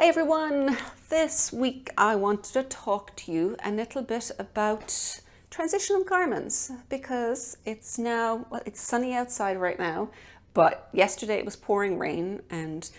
everyone, this week I wanted to talk to you a little bit about transitional garments because it's now, well, it's sunny outside right now, but yesterday it was pouring rain, and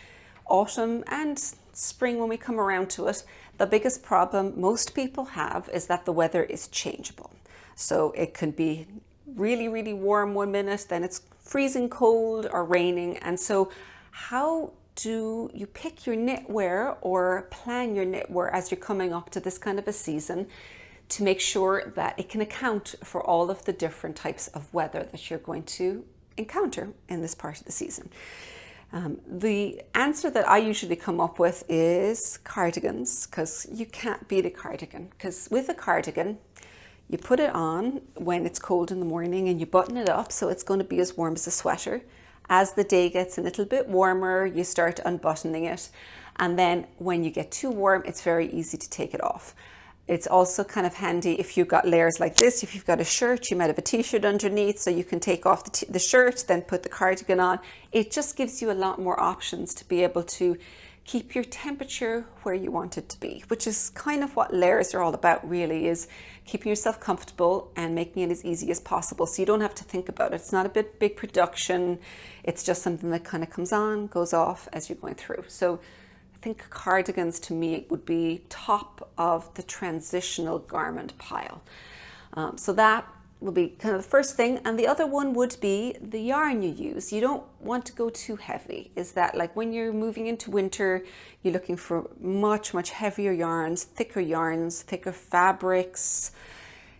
autumn and spring, when we come around to it, the biggest problem most people have is that the weather is changeable. So it can be really, really warm one minute, then it's freezing cold or raining. And so how do you pick your knitwear or plan your knitwear as you're coming up to this kind of a season to make sure that it can account for all of the different types of weather that you're going to encounter in this part of the season? The answer that I usually come up with is cardigans, because you can't beat a cardigan. Because with a cardigan, you put it on when it's cold in the morning and you button it up so it's going to be as warm as a sweater. As the day gets a little bit warmer, you start unbuttoning it. And then when you get too warm, it's very easy to take it off. It's also kind of handy if you've got layers like this. If you've got a shirt, you might have a t-shirt underneath, so you can take off the shirt, then put the cardigan on. It just gives you a lot more options to be able to keep your temperature where you want it to be, which is kind of what layers are all about, really, is keeping yourself comfortable and making it as easy as possible so you don't have to think about it. It's not a big production. It's just something that kind of comes on, goes off as you're going through. So I think cardigans to me would be top of the transitional garment pile. So that will be kind of the first thing. And the other one would be the yarn you use. You don't want to go too heavy. Is that like when you're moving into winter, you're looking for much heavier yarns, thicker fabrics,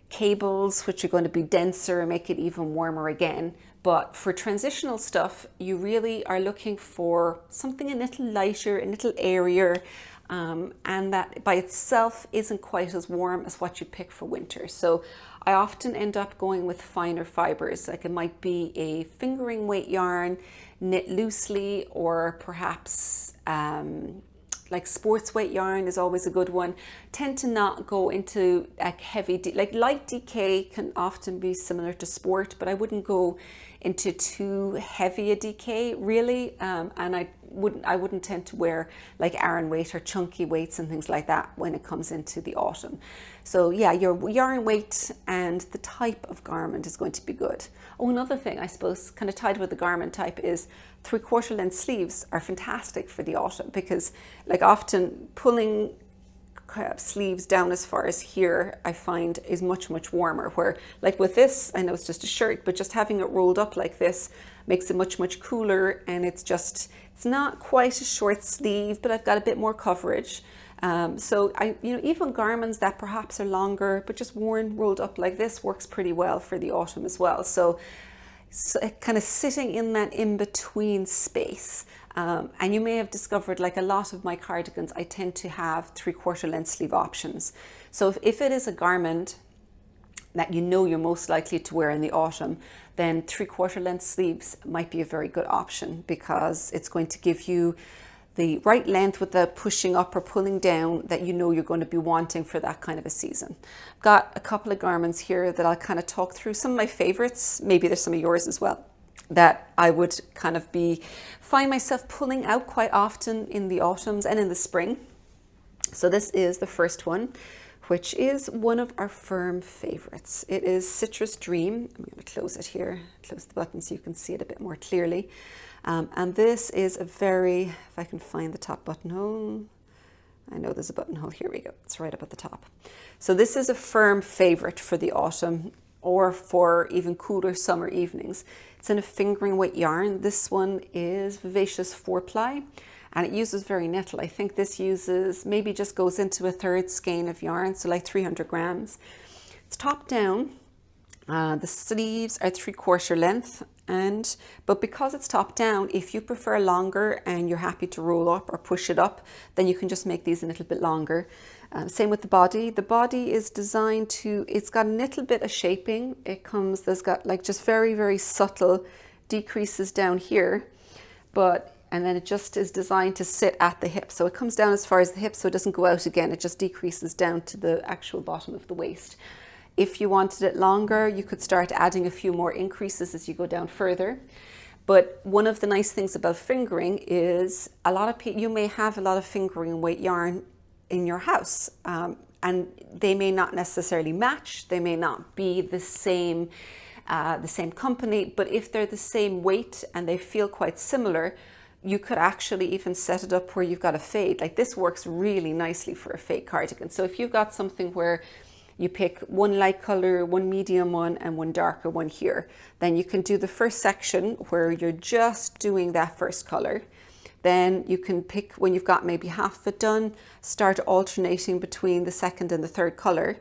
cables, which are going to be denser and make it even warmer again. But for transitional stuff, you really are looking for something a little lighter, a little airier, and that by itself isn't quite as warm as what you pick for winter. So I often end up going with finer fibres, like it might be a fingering weight yarn, knit loosely, or perhaps like sports weight yarn is always a good one. Tend to not go into like heavy, like light DK can often be similar to sport, but I wouldn't go into too heavy a DK really, and I wouldn't tend to wear like Aran weight or chunky weights and things like that when it comes into the autumn. So yeah, your yarn weight and the type of garment is going to be good. Oh, another thing I suppose kind of tied with the garment type is 3/4 length sleeves are fantastic for the autumn, because like often pulling sleeves down as far as here I find is much warmer, where like with this, I know it's just a shirt, but just having it rolled up like this makes it much cooler, and it's not quite a short sleeve, but I've got a bit more coverage. So even garments that perhaps are longer but just worn rolled up like this works pretty well for the autumn as well. So kind of sitting in that in-between space. And you may have discovered, like a lot of my cardigans, I tend to have 3/4 length sleeve options. So if it is a garment that you know you're most likely to wear in the autumn, then 3/4 length sleeves might be a very good option, because it's going to give you the right length with the pushing up or pulling down that you know you're going to be wanting for that kind of a season. I've got a couple of garments here that I'll kind of talk through. Some of my favorites, maybe there's some of yours as well, that I would kind of find myself pulling out quite often in the autumns and in the spring. So this is the first one, which is one of our firm favorites. It is Citrus Dream. I'm going to close it here, close the button so you can see it a bit more clearly. And this is a very, if I can find the top buttonhole, I know there's a buttonhole, here we go, it's right up at the top. So this is a firm favorite for the autumn, or for even cooler summer evenings. It's in a fingering weight yarn. This one is Vivacious 4-ply, and it uses very little. I think this maybe just goes into a 1/3 skein of yarn, so like 300 grams. It's top down. The sleeves are 3/4 length, but because it's top down, if you prefer longer and you're happy to roll up or push it up, then you can just make these a little bit longer. Same with the body. The body is designed it's got a little bit of shaping. There's got like just very subtle decreases down here, and then it just is designed to sit at the hip. So it comes down as far as the hip, so it doesn't go out again. It just decreases down to the actual bottom of the waist. If you wanted it longer, you could start adding a few more increases as you go down further. But one of the nice things about fingering is a lot of people, you may have a lot of fingering weight yarn in your house, and they may not necessarily match. They may not be the same company, but if they're the same weight and they feel quite similar, you could actually even set it up where you've got a fade. Like this works really nicely for a fade cardigan. So if you've got something where you pick one light color, one medium one, and one darker one here, then you can do the first section where you're just doing that first color. Then you can pick, when you've got maybe half of it done, start alternating between the second and the third color.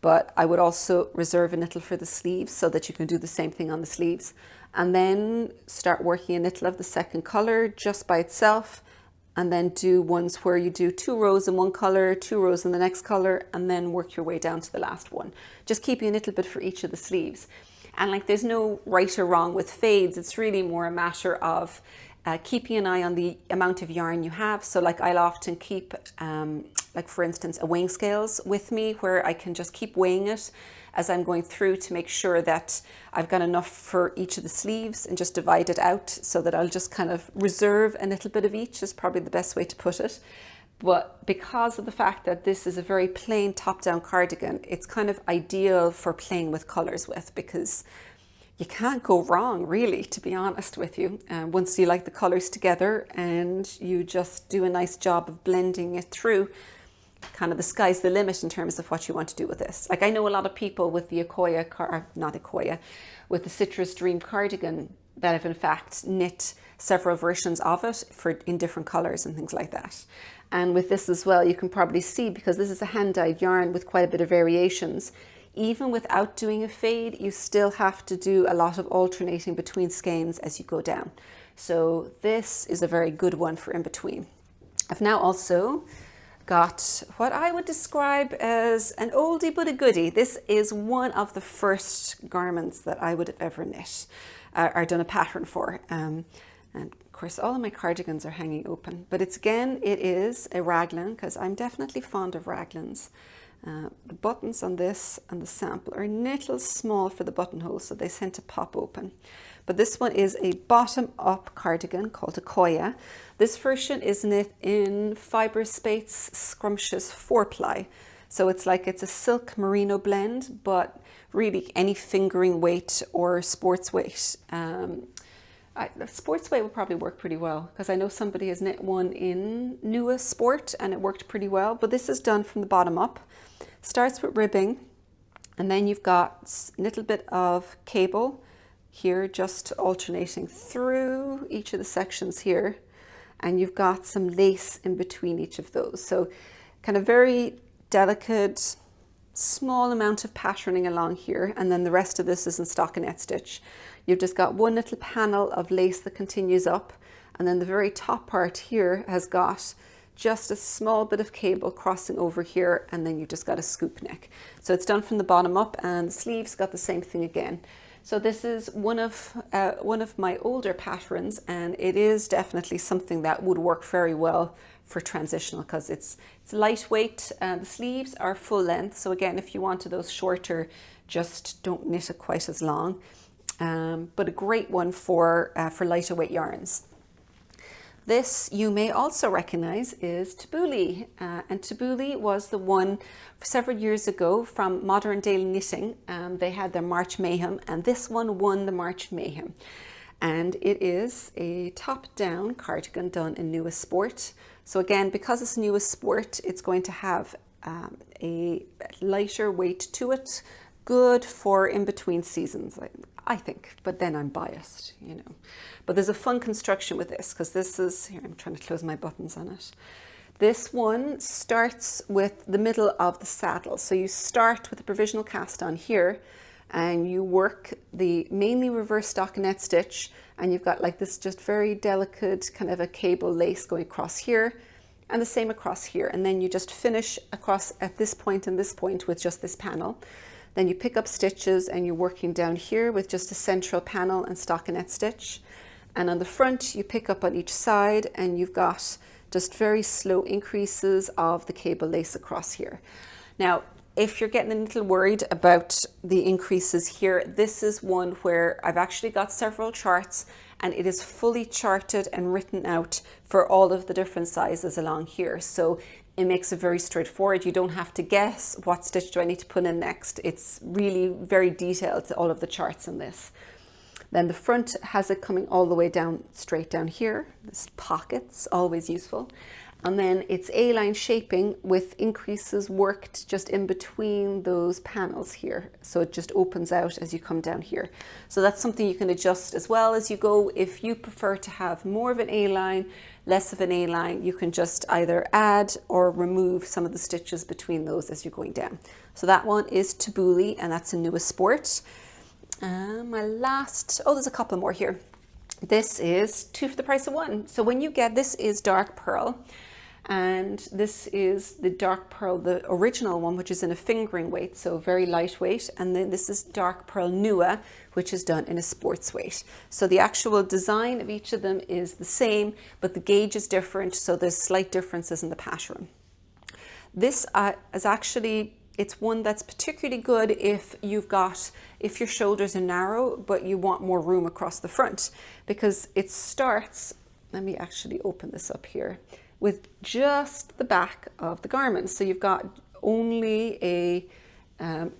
But I would also reserve a knittle for the sleeves so that you can do the same thing on the sleeves. And then start working a knittle of the second color just by itself, and then do ones where you do 2 rows in one color, 2 rows in the next color, and then work your way down to the last one. Just keeping a little bit for each of the sleeves. And like there's no right or wrong with fades. It's really more a matter of keeping an eye on the amount of yarn you have. So like I'll often keep, like for instance, a weighing scales with me where I can just keep weighing it as I'm going through to make sure that I've got enough for each of the sleeves, and just divide it out so that I'll just kind of reserve a little bit of each is probably the best way to put it. But because of the fact that this is a very plain top-down cardigan, it's kind of ideal for playing with colors with, because you can't go wrong really, to be honest with you. Once you like the colors together and you just do a nice job of blending it through, kind of the sky's the limit in terms of what you want to do with this. Like I know a lot of people with the with the Citrus Dream cardigan that have in fact knit several versions of it in different colors and things like that. And with this as well, you can probably see, because this is a hand-dyed yarn with quite a bit of variations, even without doing a fade, you still have to do a lot of alternating between skeins as you go down. So this is a very good one for in between. I've now also got what I would describe as an oldie but a goodie. This is one of the first garments that I would have ever knit or done a pattern for. And of course, all of my cardigans are hanging open, but it is a raglan, because I'm definitely fond of raglans. The buttons on this and the sample are a little small for the buttonholes, so they tend to pop open. But this one is a bottom-up cardigan called Akoya. This version is knit in Fibres Spates Scrumptious 4-ply. So it's a silk merino blend, but really any fingering weight or sports weight. Sports weight will probably work pretty well, because I know somebody has knit one in Nua Sport and it worked pretty well. But this is done from the bottom up. Starts with ribbing, and then you've got a little bit of cable here, just alternating through each of the sections here, and you've got some lace in between each of those. So kind of very delicate, small amount of patterning along here, and then the rest of this is in stockinette stitch. You've just got one little panel of lace that continues up, and then the very top part here has got just a small bit of cable crossing over here, and then you've just got a scoop neck. So it's done from the bottom up, and the sleeves got the same thing again. So this is one of my older patterns, and it is definitely something that would work very well for transitional, because it's lightweight. The sleeves are full length, so again, if you wanted those shorter, just don't knit it quite as long. But a great one for lighter weight yarns. This you may also recognize is Tabouli, and Tabouli was the one several years ago from Modern Daily Knitting. They had their March Mayhem, and this one won the March Mayhem. And it is a top-down cardigan done in Nua Sport. So again, because it's Nua Sport, it's going to have a lighter weight to it, good for in between seasons, I think, but then I'm biased, you know. But there's a fun construction with this, because this is, here I'm trying to close my buttons on it. This one starts with the middle of the saddle. So you start with a provisional cast on here, and you work the mainly reverse stockinette stitch, and you've got like this just very delicate kind of a cable lace going across here, and the same across here. And then you just finish across at this point and this point with just this panel. Then you pick up stitches and you're working down here with just a central panel and stockinette stitch. And on the front, you pick up on each side, and you've got just very slow increases of the cable lace across here. Now, if you're getting a little worried about the increases here, this is one where I've actually got several charts, and it is fully charted and written out for all of the different sizes along here. So it makes it very straightforward. You don't have to guess what stitch do I need to put in next. It's really very detailed, all of the charts in this. Then the front has it coming all the way down, straight down here. This pockets, always useful. And then it's A-line shaping with increases worked just in between those panels here. So it just opens out as you come down here. So that's something you can adjust as well as you go. If you prefer to have more of an A-line, less of an A-line, you can just either add or remove some of the stitches between those as you're going down. So that one is Tabouli, and that's a newest sport. My last, oh, there's a couple more here. This is 2 for the price of 1. So when you get, this is dark pearl, and this is the dark pearl, the original one, which is in a fingering weight, so very lightweight. And then this is dark pearl Nua, which is done in a sports weight. So the actual design of each of them is the same, but the gauge is different, so there's slight differences in the pattern. This is actually, it's one that's particularly good if if your shoulders are narrow, but you want more room across the front, because it starts, let me actually open this up here, with just the back of the garment. So you've got only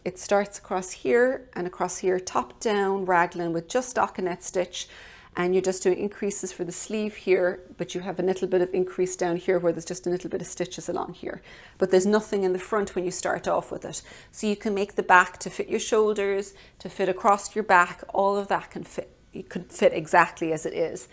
it starts across here and across here, top down raglan with just stockinette stitch, and you're just doing increases for the sleeve here, but you have a little bit of increase down here where there's just a little bit of stitches along here. But there's nothing in the front when you start off with it. So you can make the back to fit your shoulders, to fit across your back, all of that can fit. It could fit exactly as it is.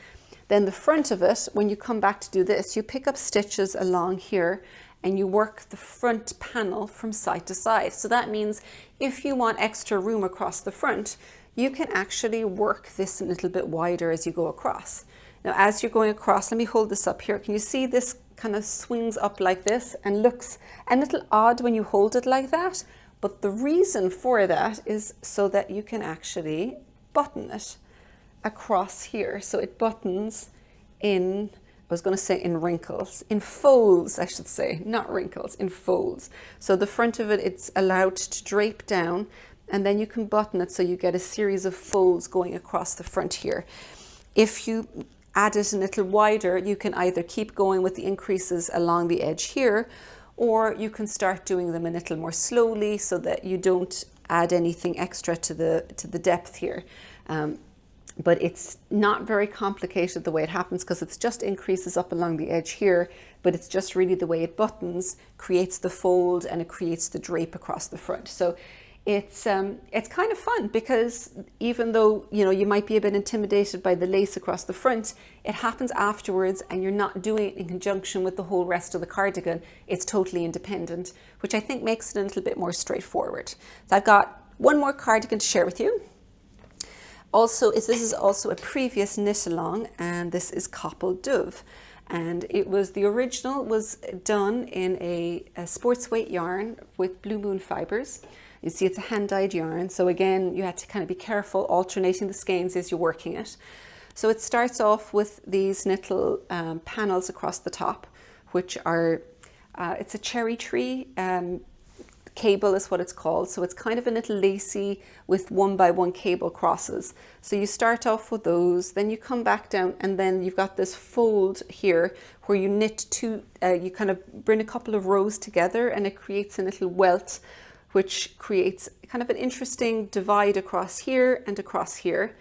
Then the front of it, when you come back to do this, you pick up stitches along here and you work the front panel from side to side. So that means if you want extra room across the front, you can actually work this a little bit wider as you go across. Now, as you're going across, let me hold this up here. Can you see this kind of swings up like this and looks a little odd when you hold it like that? But the reason for that is so that you can actually button it across here. So it buttons in, I was going to say in wrinkles, in folds, I should say, not wrinkles, in folds. So the front of it, it's allowed to drape down, and then you can button it so you get a series of folds going across the front here. If you add it a little wider, you can either keep going with the increases along the edge here, or you can start doing them a little more slowly so that you don't add anything extra to the depth here. But it's not very complicated the way it happens, because it's just increases up along the edge here, but it's just really the way it buttons, creates the fold, and it creates the drape across the front. So it's kind of fun, because even though, you know, you might be a bit intimidated by the lace across the front, it happens afterwards and you're not doing it in conjunction with the whole rest of the cardigan. It's totally independent, which I think makes it a little bit more straightforward. So I've got one more cardigan to share with you. Also, this is also a previous knit along, and this is Capall Dubh. And it was, the original was done in a sports weight yarn with Blue Moon fibres. You see it's a hand-dyed yarn, so again you had to kind of be careful alternating the skeins as you're working it. So it starts off with these little panels across the top, which are, it's a cherry tree cable is what it's called. So it's kind of a little lacy with 1x1 cable crosses. So you start off with those, then you come back down, and then you've got this fold here where you knit two, you kind of bring a couple of rows together, and it creates a little welt, which creates kind of an interesting divide across here and across here.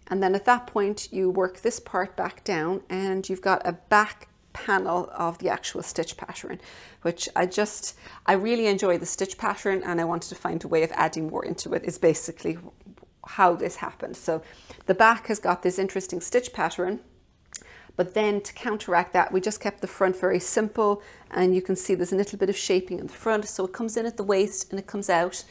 And then at that point you work this part back down, and you've got a back panel of the actual stitch pattern, which I really enjoy the stitch pattern, and I wanted to find a way of adding more into it, is basically how this happened. So the back has got this interesting stitch pattern, but then to counteract that, we just kept the front very simple, and you can see there's a little bit of shaping in the front, so it comes in at the waist and it comes out.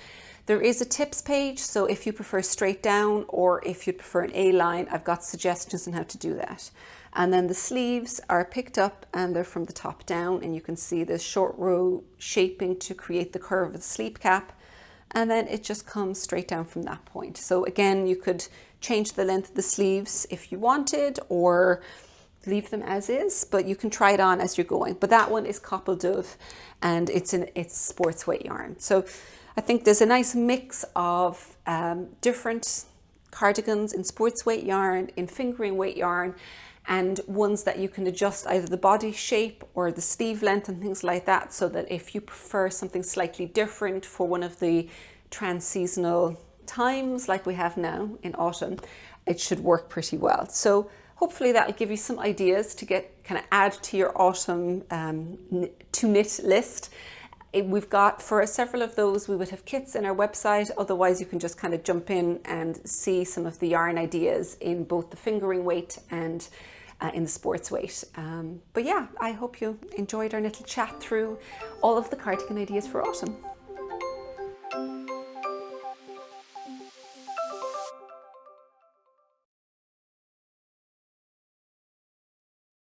There is a tips page, so if you prefer straight down or if you prefer an A-line, I've got suggestions on how to do that. And then the sleeves are picked up and they're from the top down, and you can see the short row shaping to create the curve of the sleeve cap, and then it just comes straight down from that point. So again, you could change the length of the sleeves if you wanted, or leave them as is, but you can try it on as you're going. But that one is Capall Dubh, and it's sports weight yarn. So I think there's a nice mix of different cardigans in sports weight yarn, in fingering weight yarn, and ones that you can adjust either the body shape or the sleeve length and things like that, so that if you prefer something slightly different for one of the trans-seasonal times like we have now in autumn, it should work pretty well. So hopefully that'll give you some ideas to get kind of add to your autumn to knit list. We've got, for several of those, we would have kits in our website. Otherwise, you can just kind of jump in and see some of the yarn ideas in both the fingering weight and in the sports weight. But yeah, I hope you enjoyed our little chat through all of the cardigan ideas for autumn.